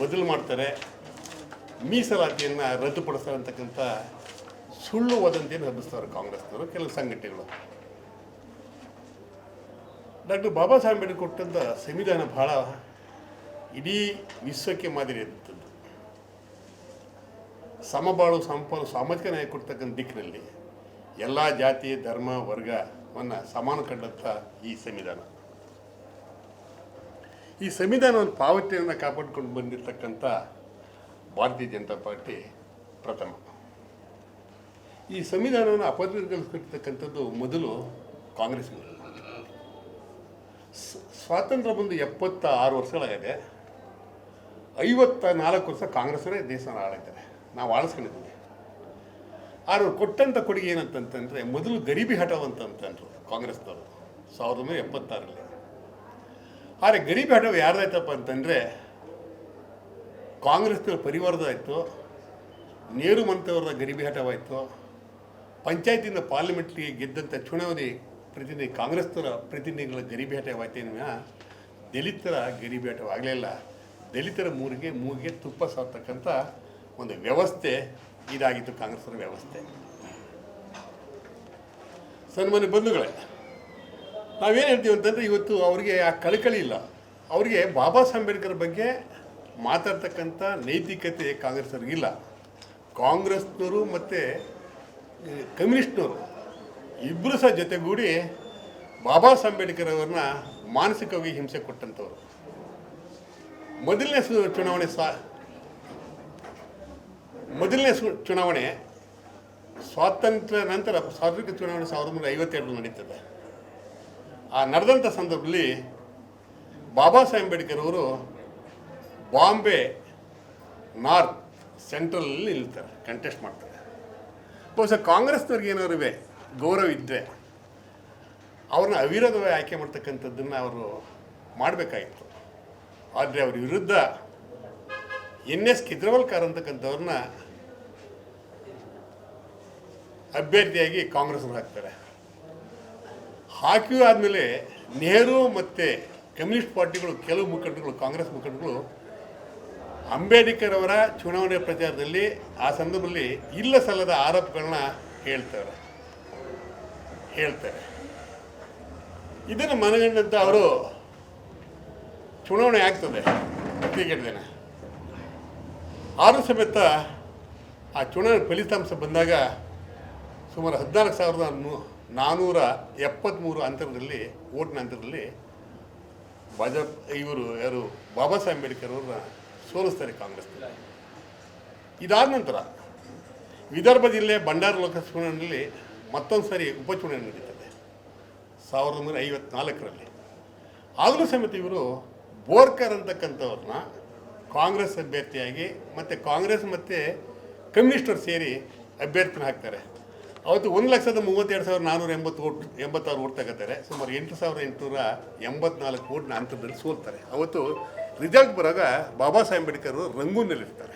ಬದಲು ಮಾಡ್ತಾರೆ, ಮೀಸಲಾತಿಯನ್ನು ರದ್ದುಪಡಿಸ್ತಾರೆ ಅಂತಕ್ಕಂಥ ಸುಳ್ಳು ವದಂತಿಯನ್ನು ಹಬ್ಬಿಸ್ತಾರೆ ಕಾಂಗ್ರೆಸ್ನವರು, ಕೆಲವು ಸಂಘಟನೆಗಳು. ಡಾಕ್ಟರ್ ಬಾಬಾ ಸಾಹೇಬ್ ಅಂಬೇಡ್ಕರ್ ಕೊಟ್ಟಂಥ ಸಂವಿಧಾನ ಬಹಳ ಇಡೀ ವಿಶ್ವಕ್ಕೆ ಮಾದರಿ ಇರುತ್ತದೆ. ಸಮಬಾಳು ಸಮಪಾಲು ಸಾಮಾಜಿಕ ನ್ಯಾಯ ಕೊಡ್ತಕ್ಕಂಥ ದಿಕ್ಕಿನಲ್ಲಿ ಎಲ್ಲ ಜಾತಿ ಧರ್ಮ ವರ್ಗವನ್ನು ಸಮಾನ ಕಂಡಂಥ ಈ ಸಂವಿಧಾನ, ಈ ಸಂವಿಧಾನವನ್ನು ಪಾವತಿಯನ್ನು ಕಾಪಾಡಿಕೊಂಡು ಬಂದಿರತಕ್ಕಂಥ ಭಾರತೀಯ ಜನತಾ ಪಾರ್ಟಿ ಪ್ರಥಮ. ಈ ಸಂವಿಧಾನವನ್ನು ಅಪವಿತ್ರಗೊಳಿಸಿರ್ತಕ್ಕಂಥದ್ದು ಮೊದಲು ಕಾಂಗ್ರೆಸ್. ಸ್ವಾತಂತ್ರ್ಯ ಬಂದು 76 ವರ್ಷಗಳಾಗಿದೆ. 54 ವರ್ಷ ಕಾಂಗ್ರೆಸ್ಸರೇ ದೇಶನ ಆಳಿದ್ದಾರೆ, ನಾವು ಆಳಿಸ್ಕೊಂಡಿದ್ದೀವಿ. ಅವರು ಕೊಟ್ಟಂಥ ಕೊಡುಗೆ ಏನಂತಂತಂದರೆ, ಮೊದಲು ಗರೀಬಿ ಹಠಾವ್ ಅಂತಂತಂದರು ಕಾಂಗ್ರೆಸ್ನವರು 1976ರಲ್ಲಿ. ಆದರೆ ಗರೀಬಿ ಹಠಾವ್ ಯಾರ್ದಾಯ್ತಪ್ಪ ಅಂತಂದರೆ ಕಾಂಗ್ರೆಸ್ನವ್ರ ಪರಿವಾರದಾಯಿತು, ನೆಹರು ಮಂತವ್ರದ ಗರೀಬಿ ಹಠವಾಯಿತು, ಪಂಚಾಯತಿಯಿಂದ ಪಾರ್ಲಿಮೆಂಟ್ಗೆ ಗೆದ್ದಂಥ ಚುನಾವಣೆ ಪ್ರತಿನಿಧಿ ಕಾಂಗ್ರೆಸ್ನವರ ಪ್ರತಿನಿಧಿಗಳ ಗರೀಬಿ ಹಠವಾಯ್ತೇನ, ದಲಿತರ ಗರೀಬಿ ಹಠವಾಗಲಿಲ್ಲ. ದಲಿತರ ಮೂಗಿಗೆ ತುಪ್ಪ ಸಾರ್ತಕ್ಕಂಥ ಒಂದು ವ್ಯವಸ್ಥೆ ಇದಾಗಿತ್ತು ಕಾಂಗ್ರೆಸ್ನ ವ್ಯವಸ್ಥೆ. ಸನ್ಮಾನ್ಯ ಬಂಧುಗಳೇ, ನಾವೇನು ಹೇಳ್ತೀವಿ ಅಂತಂದರೆ, ಇವತ್ತು ಅವರಿಗೆ ಆ ಕಳಕಳಿ ಇಲ್ಲ. ಅವರಿಗೆ ಬಾಬಾ ಸಾಹೇಬ್ ಅಂಬೇಡ್ಕರ್ ಬಗ್ಗೆ ಮಾತಾಡ್ತಕ್ಕಂಥ ನೈತಿಕತೆ ಕಾಂಗ್ರೆಸ್ನವ್ರಿಗಿಲ್ಲ. ಕಾಂಗ್ರೆಸ್ನವರು ಮತ್ತು ಕಮ್ಯುನಿಸ್ಟ್ನವರು ಇಬ್ಬರು ಸಹ ಜೊತೆಗೂಡಿ ಬಾಬಾ ಸಾಹೇಬ್ ಅಂಬೇಡ್ಕರ್ ಅವ್ರನ್ನ ಮಾನಸಿಕವಾಗಿ ಹಿಂಸೆ ಕೊಟ್ಟಂಥವ್ರು. ಮೊದಲನೇ ಚುನಾವಣೆ ಸ್ವಾತಂತ್ರ್ಯ ನಂತರ ಸಾರ್ವತ್ರಿಕ ಚುನಾವಣೆ 1952 ನಡೀತದೆ. ಆ ನಡೆದಂಥ ಸಂದರ್ಭದಲ್ಲಿ ಬಾಬಾ ಸಾಹೇಬ್ ಅಂಬೇಡ್ಕರ್ ಅವರು ಬಾಂಬೆ ನಾರ್ತ್ ಸೆಂಟ್ರಲಲ್ಲಿ ನಿಲ್ತಾರೆ, ಕಂಟೆಸ್ಟ್ ಮಾಡ್ತಾರೆ. ಬಹುಶಃ ಕಾಂಗ್ರೆಸ್ನವ್ರಿಗೆ ಏನಾದ್ರು ಗೌರವ ಇದ್ದರೆ ಅವ್ರನ್ನ ಅವಿರೋಧವಾಗಿ ಆಯ್ಕೆ ಮಾಡ್ತಕ್ಕಂಥದ್ದನ್ನು ಅವರು ಮಾಡಬೇಕಾಗಿತ್ತು. ಆದರೆ ಅವ್ರ ವಿರುದ್ಧ NS ಕಿದ್ರವಲ್ಕರ್ ಅಂತಕ್ಕಂಥವ್ರನ್ನ ಅಭ್ಯರ್ಥಿಯಾಗಿ ಕಾಂಗ್ರೆಸ್ನವ್ರು ಹಾಕ್ತಾರೆ. ಹಾಕಿ ಆದಮೇಲೆ ನೆಹರು ಮತ್ತು ಕಮ್ಯುನಿಸ್ಟ್ ಪಾರ್ಟಿಗಳು, ಕೆಲವು ಮುಖಂಡಗಳು, ಕಾಂಗ್ರೆಸ್ ಮುಖಂಡಗಳು ಅಂಬೇಡ್ಕರ್ ಅವರ ಚುನಾವಣೆ ಪ್ರಚಾರದಲ್ಲಿ ಆ ಸಂದರ್ಭದಲ್ಲಿ ಇಲ್ಲ ಸಲ್ಲದ ಆರೋಪಗಳನ್ನ ಹೇಳ್ತಾರೆ. ಇದನ್ನು ಮನಗಂಡಂಥ ಅವರು ಚುನಾವಣೆ ಆಗ್ತದೆ ಕ್ರಿಕೆಟ್ ದಿನ. ಆದರೂ ಸಮೇತ ಆ ಚುನಾವಣೆ ಫಲಿತಾಂಶ ಬಂದಾಗ ಸುಮಾರು 14,473 ಅಂತರದಲ್ಲಿ, ಓಟ್ನ ಅಂತರದಲ್ಲಿ ಯಾರು ಬಾಬಾ ಸಾಹೇಬ್ ಅಂಬೇಡ್ಕರ್ ಅವ್ರನ್ನ ಸೋಲಿಸ್ತಾರೆ ಕಾಂಗ್ರೆಸ್. ಇದಾದ ನಂತರ ವಿದರ್ಭ ಜಿಲ್ಲೆ ಭಂಡಾರ ಲೋಕಸಭಾ ಚುನಾವಣೆಯಲ್ಲಿ ಮತ್ತೊಂದು ಸಾರಿ ಉಪಚುನಾವಣೆ ನಡೀತದೆ 1954ರಲ್ಲಿ. ಆಗಲೂ ಸಮೇತ ಇವರು ಬೋರ್ಕರ್ ಅಂತಕ್ಕಂಥವ್ರನ್ನ ಕಾಂಗ್ರೆಸ್ ಅಭ್ಯರ್ಥಿಯಾಗಿ ಮತ್ತು ಕಾಂಗ್ರೆಸ್ ಮತ್ತು ಕಮ್ಯುನಿಸ್ಟರು ಸೇರಿ ಅಭ್ಯರ್ಥಿನ ಹಾಕ್ತಾರೆ. ಅವತ್ತು 1,32,486 ಓಟ್ ತಗೋತಾರೆ. ಸುಮಾರು 8,884 ಓಟ್ನ ಅಂತರದಲ್ಲಿ ಸೋಲ್ತಾರೆ. ಅವತ್ತು ರಿಸಲ್ಟ್ ಬರೋವಾಗ ಬಾಬಾ ಸಾಹೇಬ್ ಅಂಬೇಡ್ಕರ್ ರಂಗೂನ್ನಲ್ಲಿರ್ತಾರೆ.